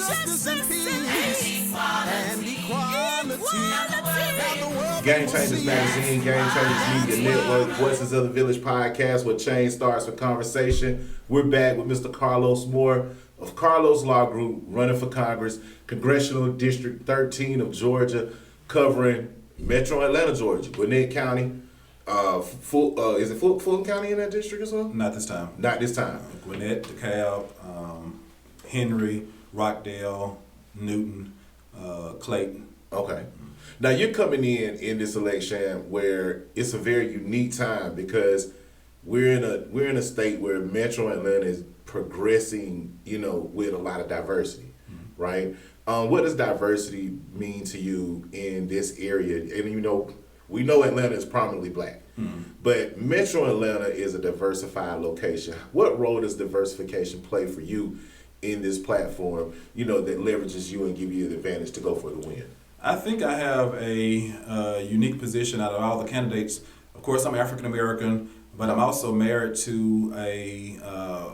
justice and peace and equality. Game Changers Magazine, Game Changers Media Network, Voices of the Village podcast, where change starts with conversation. We're back with Mr. Carlos Moore of Carlos Law Group, running for Congress, Congressional District 13 of Georgia, covering Metro Atlanta, Georgia, Gwinnett County. Is it Fulton County in that district or something? Not this time. Not this time. Gwinnett, DeKalb, Henry, Rockdale, Newton, Clayton. Okay. Now you're coming in this election where it's a very unique time because we're in a state where Metro Atlanta is progressing, with a lot of diversity, right? What does diversity mean to you in this area? And we know Atlanta is prominently black, but Metro Atlanta is a diversified location. What role does diversification play for you in this platform, that leverages you and give you the advantage to go for the win? I think I have a unique position out of all the candidates. Of course, I'm African American, but I'm also married to a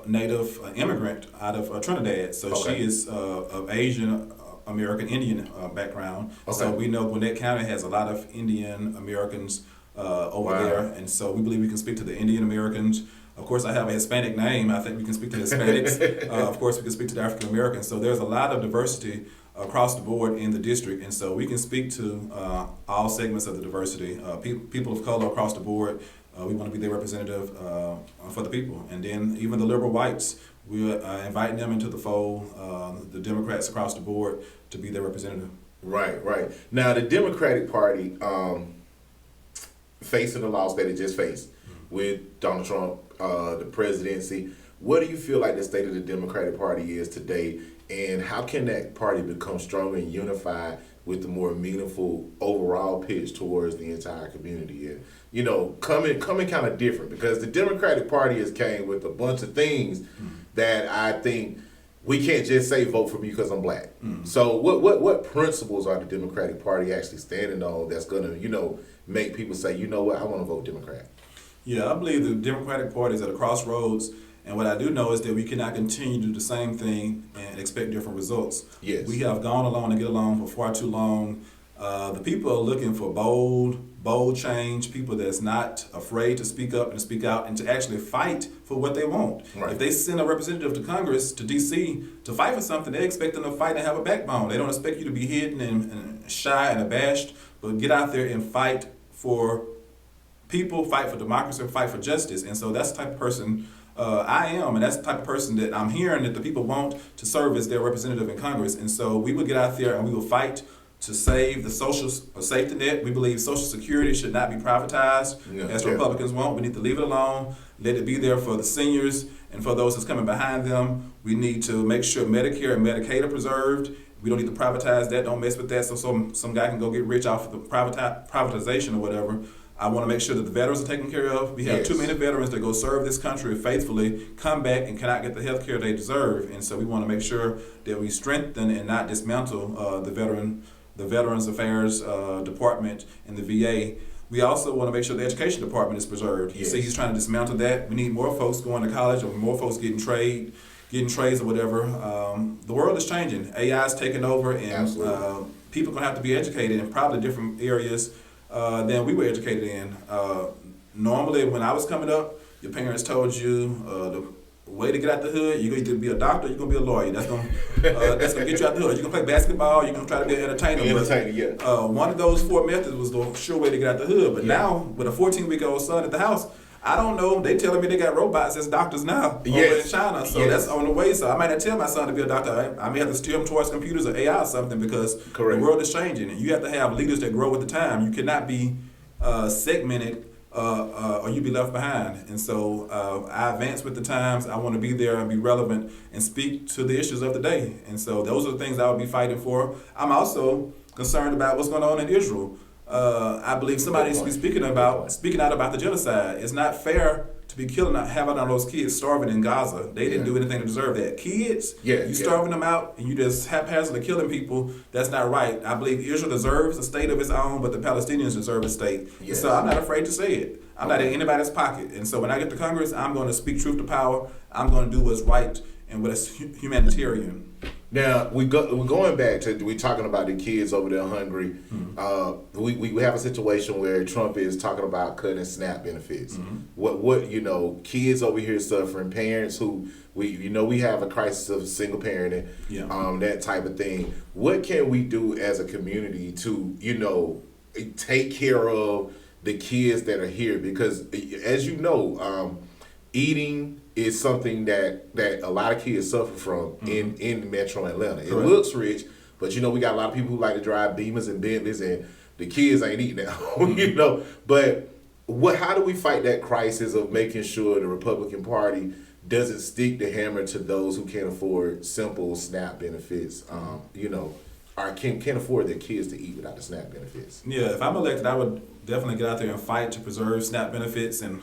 native immigrant out of Trinidad. So Okay. she is of Asian American Indian background. Okay. So we know Gwinnett County has a lot of Indian Americans over Wow. there, and so we believe we can speak to the Indian Americans. Of course, I have a Hispanic name. I think we can speak to Hispanics. Of course, we can speak to the African Americans. So there's a lot of diversity across the board in the district, and so we can speak to all segments of the diversity. People of color across the board, we want to be their representative for the people. And then even the liberal whites, we're inviting them into the fold, the Democrats across the board, to be their representative. Right. Now, the Democratic Party facing the loss that it just faced with Donald Trump, the presidency. What do you feel like the state of the Democratic Party is today, and how can that party become stronger and unified with the more meaningful overall pitch towards the entire community? And coming kind of different, because the Democratic Party has came with a bunch of things that I think we can't just say vote for me because I'm black. So what principles are the Democratic Party actually standing on that's gonna make people say, I want to vote Democrat? Yeah, I believe the Democratic Party is at a crossroads, and what I do know is that we cannot continue to do the same thing and expect different results. Yes. We have gone along to get along for far too long. The people are looking for bold change, people that's not afraid to speak up and speak out and to actually fight for what they want. Right. If they send a representative to Congress, to D.C., to fight for something, they expect them to fight and have a backbone. They don't expect you to be hidden and shy and abashed, but get out there and fight for people, fight for democracy, fight for justice. And so that's the type of person I am, and that's the type of person that I'm hearing that the people want to serve as their representative in Congress. And so we will get out there and we will fight to save the social safety net. We believe Social Security should not be privatized, as Republicans want. We need to leave it alone, let it be there for the seniors and for those that's coming behind them. We need to make sure Medicare and Medicaid are preserved. We don't need to privatize that. Don't mess with that so some guy can go get rich off of the privatization or whatever. I want to make sure that the veterans are taken care of. We have too many veterans that go serve this country faithfully, come back and cannot get the health care they deserve. And so we want to make sure that we strengthen and not dismantle the Veterans Affairs Department and the VA. We also want to make sure the education department is preserved. You see, he's trying to dismantle that. We need more folks going to college or more folks getting trades or whatever. The world is changing. AI is taking over, and people are going to have to be educated in probably different areas than we were educated in. Normally, when I was coming up, your parents told you the way to get out the hood, you're going to be a doctor, you're going to be a lawyer. That's going to get you out the hood. You're going to play basketball, you're going to try to be an entertainer. One of those four methods was the sure way to get out the hood. But now, with a 14-week-old son at the house, I don't know. They telling me they got robots as doctors now over in China. So that's on the way. So I might not tell my son to be a doctor. I may have to steer him towards computers or AI or something, because the world is changing. And you have to have leaders that grow with the time. You cannot be segmented or you be left behind. And so I advance with the times. I want to be there and be relevant and speak to the issues of the day. And so those are the things I would be fighting for. I'm also concerned about what's going on in Israel. I believe somebody needs to be speaking out about the genocide. It's not fair to be having all those kids starving in Gaza. They didn't do anything to deserve that. Kids, you starving them out and you just haphazardly killing people, that's not right. I believe Israel deserves a state of its own, but the Palestinians deserve a state. Yes. So I'm not afraid to say it. I'm not in anybody's pocket. And so when I get to Congress, I'm going to speak truth to power. I'm going to do what's right and what's humanitarian. Now we're going back to we talking about the kids over there hungry. We have a situation where Trump is talking about cutting SNAP benefits. What kids over here suffering, parents who we have a crisis of single parenting, that type of thing. What can we do as a community to take care of the kids that are here? Because as you know, eating is something that a lot of kids suffer from in Metro Atlanta. It looks rich, but we got a lot of people who like to drive Beamers and Bentleys, and the kids ain't eating at home, But how do we fight that crisis of making sure the Republican Party doesn't stick the hammer to those who can't afford simple SNAP benefits, or can't afford their kids to eat without the SNAP benefits? Yeah, if I'm elected, I would definitely get out there and fight to preserve SNAP benefits and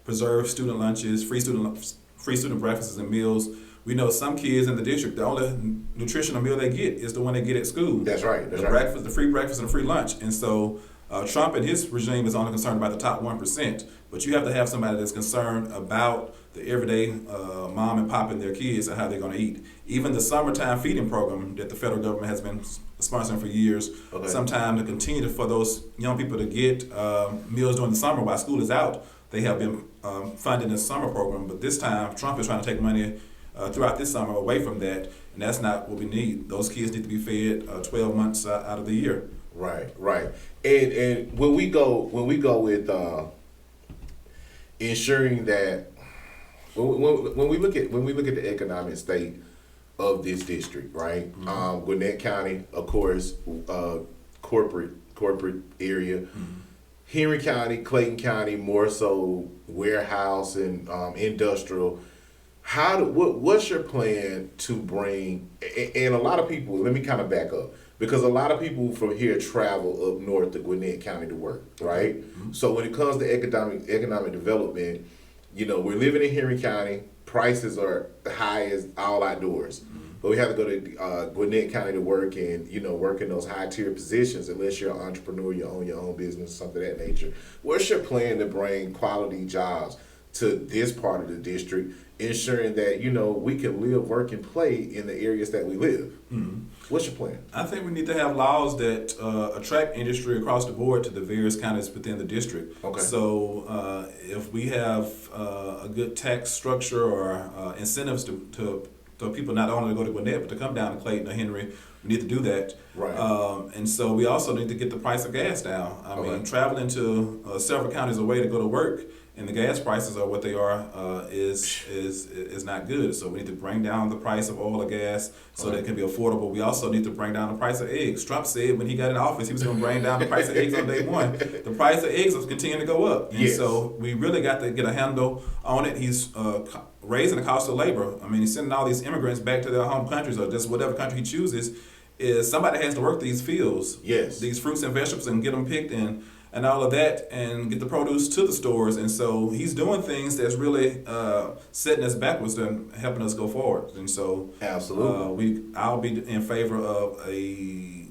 preserve student lunches, free student breakfasts and meals. We know some kids in the district, the only nutritional meal they get is the one they get at school. That's right. Breakfast, the free breakfast and the free lunch. And so Trump and his regime is only concerned about the top 1%. But you have to have somebody that's concerned about the everyday mom and pop and their kids and how they're going to eat. Even the summertime feeding program that the federal government has been sponsoring for years, sometime to continue for those young people to get meals during the summer while school is out. They have been funding the summer program, but this time Trump is trying to take money throughout this summer away from that, and that's not what we need. Those kids need to be fed 12 months out of the year. Right. And when we go with ensuring that when we look at the economic state of this district, right? Gwinnett County, of course, corporate area. Henry County, Clayton County, more so warehouse and industrial. What's your plan to bring? And a lot of people, let me kind of back up, because a lot of people from here travel up north to Gwinnett County to work, right? So when it comes to economic development, we're living in Henry County. Prices are high as all outdoors. But we have to go to Gwinnett County to work and, work in those high tier positions unless you're an entrepreneur, you own your own business, something of that nature. What's your plan to bring quality jobs to this part of the district, ensuring that, we can live, work, and play in the areas that we live? What's your plan? I think we need to have laws that attract industry across the board to the various counties within the district. Okay. So if we have a good tax structure or incentives to people not only to go to Gwinnett, but to come down to Clayton or Henry, we need to do that. Right. And so we also need to get the price of gas down. I mean, traveling to several counties away to go to work, and the gas prices are what they are, is not good. So we need to bring down the price of oil or gas so that it can be affordable. We also need to bring down the price of eggs. Trump said when he got in office he was going to bring down the price of eggs on day one. The price of eggs is continuing to go up. And so we really got to get a handle on it. He's raising the cost of labor. I mean, he's sending all these immigrants back to their home countries or just whatever country he chooses. Is somebody has to work these fields, these fruits and vegetables, and get them picked and all of that, and get the produce to the stores. And so he's doing things that's really setting us backwards and helping us go forward. And so absolutely, I'll be in favor of a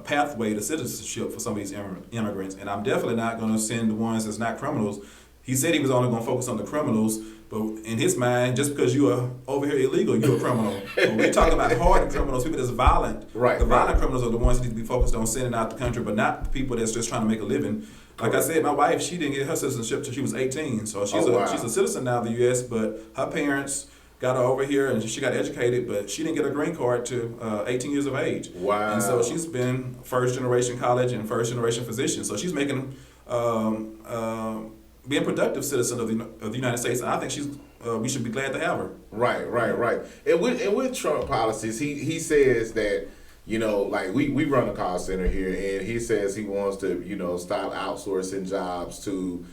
pathway to citizenship for some of these immigrants. And I'm definitely not going to send the ones that's not criminals. He said he was only going to focus on the criminals, but in his mind, just because you are over here illegal, you're a criminal. When we talk about hardened criminals, people that's violent. Right. The violent criminals are the ones that need to be focused on sending out the country, but not the people that's just trying to make a living. Like I said, my wife, she didn't get her citizenship until she was 18, so she's a citizen now of the U.S., but her parents got her over here and she got educated, but she didn't get a green card to 18 years of age. Wow. And so she's been first generation college and first generation physician, so she's making being a productive citizen of the United States, and I think we should be glad to have her. Right. And with Trump policies, he says that, like we run a call center here, and he says he wants to, stop outsourcing jobs to,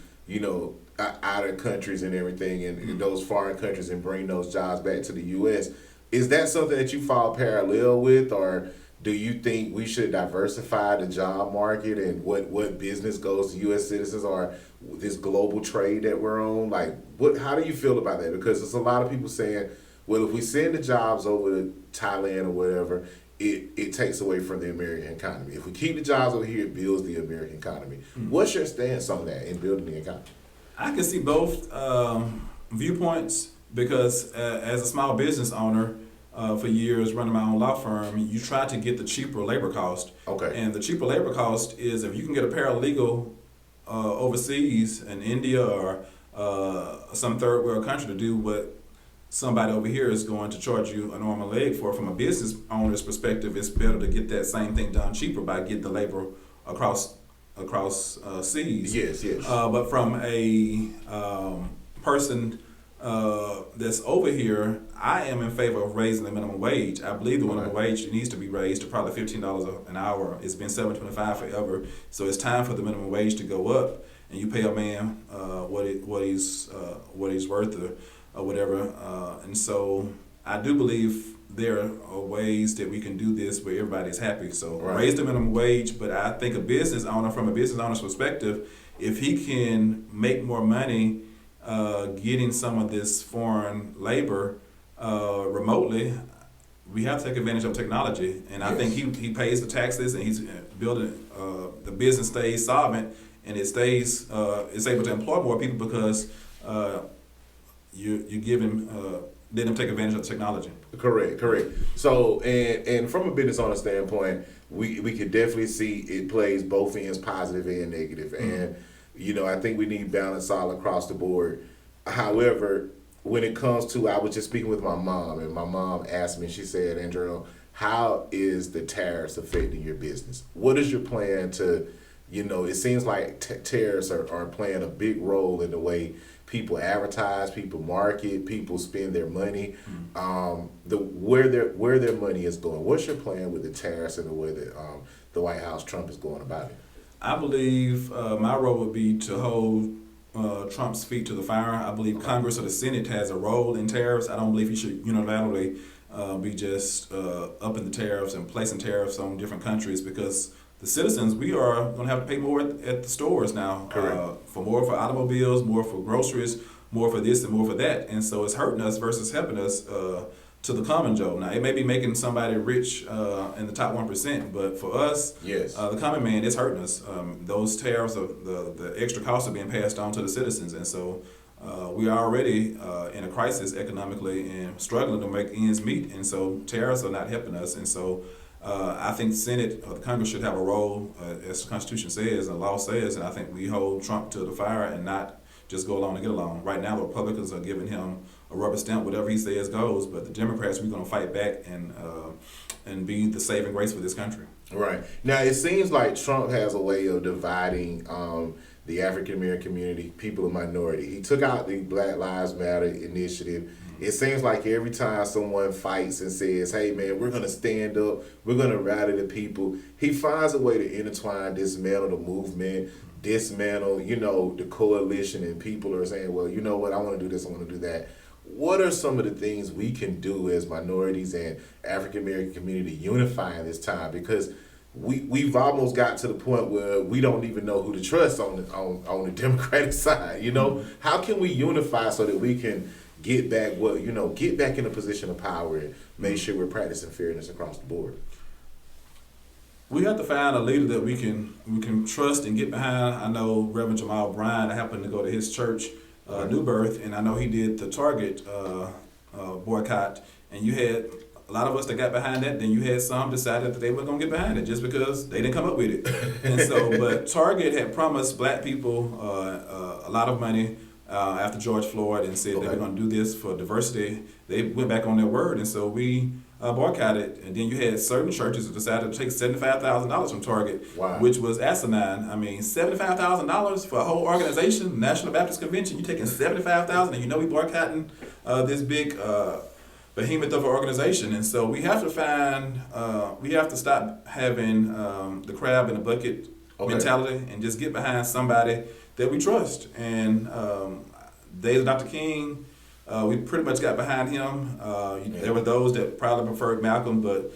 outer countries and everything, and those foreign countries, and bring those jobs back to the U.S. Is that something that you follow parallel with, or do you think we should diversify the job market and what business goes to U.S. citizens, or this global trade that we're on? Like, how do you feel about that? Because there's a lot of people saying, well, if we send the jobs over to Thailand or whatever, it takes away from the American economy. If we keep the jobs over here, it builds the American economy. What's your stance on that in building the economy? I can see both viewpoints, because as a small business owner, for years running my own law firm, you try to get the cheaper labor cost. Okay. And the cheaper labor cost is if you can get a paralegal overseas in India or some third world country to do what somebody over here is going to charge you an arm and leg for. From a business owner's perspective, it's better to get that same thing done cheaper by getting the labor across seas. Yes, yes. But from a person that's over here, I am in favor of raising the minimum wage. I believe the minimum wage needs to be raised to probably $15 an hour. It's been $7.25 forever, so it's time for the minimum wage to go up, and you pay a man what he's worth or whatever. And so I do believe there are ways that we can do this where everybody's happy. So raise the minimum wage, but I think a business owner, from a business owner's perspective, if he can make more money getting some of this foreign labor remotely, we have to take advantage of technology. And I think he pays the taxes, and he's building the business stays solvent, and it stays it's able to employ more people because you give him let him take advantage of the technology. Correct. So, and from a business owner standpoint, we could definitely see it plays both ends, positive and negative. And I think we need balance all across the board. However, when it comes to, I was just speaking with my mom, and my mom asked me, she said, Andrew, how is the tariffs affecting your business? What is your plan to, it seems like tariffs are playing a big role in the way people advertise, people market, people spend their money, where their money is going. What's your plan with the tariffs and the way that the White House, Trump, is going about it? I believe my role would be to hold Trump's feet to the fire. I believe Congress or the Senate has a role in tariffs. I don't believe he should unilaterally be just upping the tariffs and placing tariffs on different countries, because the citizens, we are going to have to pay more at the stores now. For more for automobiles, more for groceries, more for this and more for that. And so it's hurting us versus helping us to the common Joe. Now, it may be making somebody rich in the top 1%, but for us, the common man, it's hurting us. Those tariffs, the extra costs are being passed on to the citizens. And so we are already in a crisis economically and struggling to make ends meet. And so tariffs are not helping us. And so I think the Senate or the Congress should have a role, as the Constitution says and the law says, and I think we hold Trump to the fire and not just go along to get along. Right now, the Republicans are giving him a rubber stamp. Whatever he says goes, but the Democrats, we're going to fight back and be the saving grace for this country. Right. Now, it seems like Trump has a way of dividing the African American community, people of minority. He took out the Black Lives Matter initiative. It seems like every time someone fights and says, hey, man, we're going to stand up, we're going to rally the people, he finds a way to intertwine, dismantle the movement, dismantle, the coalition, and people are saying, well, you know what, I want to do this, I want to do that. What are some of the things we can do as minorities and African American community unifying this time? Because we've almost got to the point where we don't even know who to trust on the Democratic side. How can we unify so that we can get back in a position of power and make sure we're practicing fairness across the board? We have to find a leader that we can trust and get behind. I know Reverend Jamal Bryant. I happened to go to his church, New Birth, and I know he did the Target boycott. And you had a lot of us that got behind that. Then you had some decided that they weren't going to get behind it just because they didn't come up with it. And so, but Target had promised black people a lot of money after George Floyd and said they were going to do this for diversity. They went back on their word, and so we boycotted. And then you had certain churches that decided to take $75,000 from Target, which was asinine. I mean, $75,000 for a whole organization, National Baptist Convention. You taking $75,000, and we boycotting this big behemoth of an organization. And so we have to we have to stop having the crab in the bucket mentality and just get behind somebody that we trust. And days of Dr. King, we pretty much got behind him. There were those that probably preferred Malcolm, but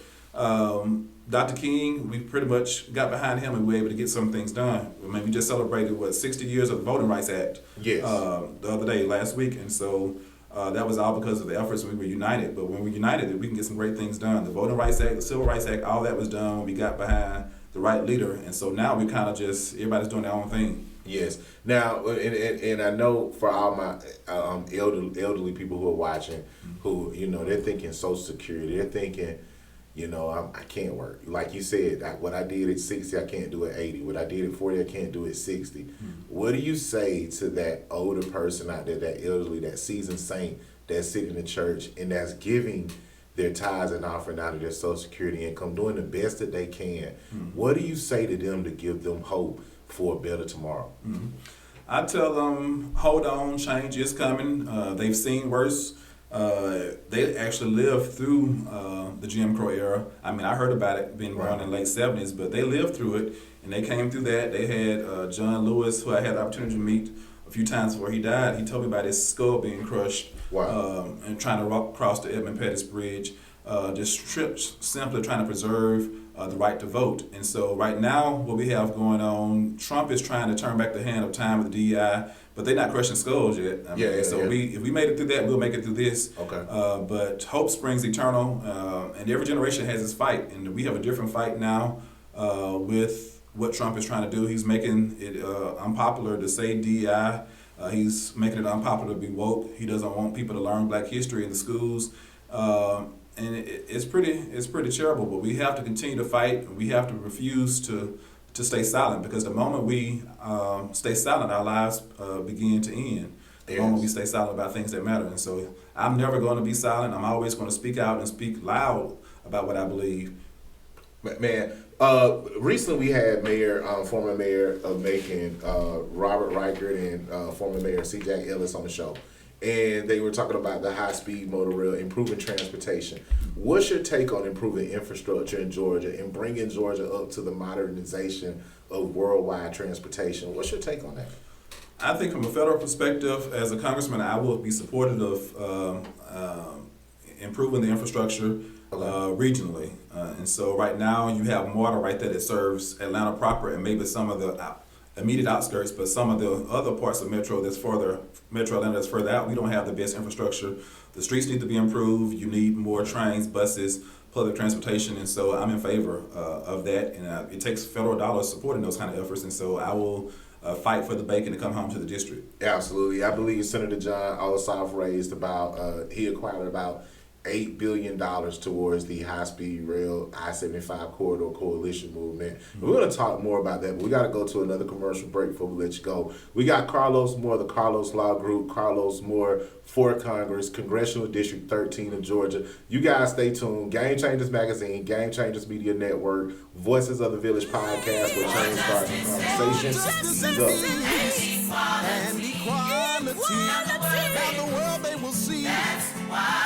Dr. King, we pretty much got behind him and we were able to get some things done. I mean, we just celebrated, 60 years of the Voting Rights Act the other day, last week. And so that was all because of the efforts. We were united. But when we're united, we can get some great things done. The Voting Rights Act, the Civil Rights Act, all that was done when we got behind the right leader. And so now we kind of just, everybody's doing their own thing. Yes. Now, and I know for all my elderly people who are watching, who they're thinking Social Security, they're thinking, I can't work. Like you said, what I did at 60, I can't do at 80. What I did at 40, I can't do at 60. What do you say to that older person out there, that elderly, that seasoned saint that's sitting in the church and that's giving their tithes and offering out of their Social Security income, doing the best that they can? What do you say to them to give them hope for a better tomorrow? I tell them, hold on, change is coming. They've seen worse. They actually lived through the Jim Crow era. I mean, I heard about it being born in the late 70s, but they lived through it, and they came through that. They had John Lewis, who I had the opportunity to meet a few times before he died. He told me about his skull being crushed. Wow. And trying to cross the Edmund Pettus Bridge, simply trying to preserve the right to vote. And so right now, what we have going on, Trump is trying to turn back the hand of time with the DEI, but they're not crushing skulls yet. If we made it through that, we'll make it through this. Okay. But hope springs eternal, and every generation has its fight, and we have a different fight now with what Trump is trying to do. He's making it unpopular to say DEI. He's making it unpopular to be woke. He doesn't want people to learn Black history in the schools. And it's pretty terrible, but we have to continue to fight. We have to refuse to stay silent, because the moment we stay silent, our lives begin to end. The moment we stay silent about things that matter. And so I'm never going to be silent. I'm always going to speak out and speak loud about what I believe. Man, recently we had former mayor of Macon, Robert Reichert, and former mayor C. Jack Ellis on the show. And they were talking about the high-speed motor rail, improving transportation. What's your take on improving infrastructure in Georgia and bringing Georgia up to the modernization of worldwide transportation? What's your take on that? I think from a federal perspective, as a congressman, I will be supportive of improving the infrastructure regionally. And so right now you have MARTA right there that serves Atlanta proper and maybe some of the immediate outskirts, but some of the other parts of Metro Atlanta that's further out, we don't have the best infrastructure. The streets need to be improved. You need more trains, buses, public transportation, and so I'm in favor of that. And it takes federal dollars supporting those kind of efforts, and so I will fight for the bacon to come home to the district. Absolutely. I believe Senator John Ossoff raised he acquired about $8 billion towards the high-speed rail I-75 corridor coalition movement. We're going to talk more about that, but we got to go to another commercial break before we let you go. We got Carlos Moore, the Carlos Law Group, Carlos Moore for Congress, Congressional District 13 of Georgia. You guys stay tuned. Game Changers Magazine, Game Changers Media Network, Voices of the Village podcast, where change starts in conversation. Go. And equality. Now the world they will see. That's why.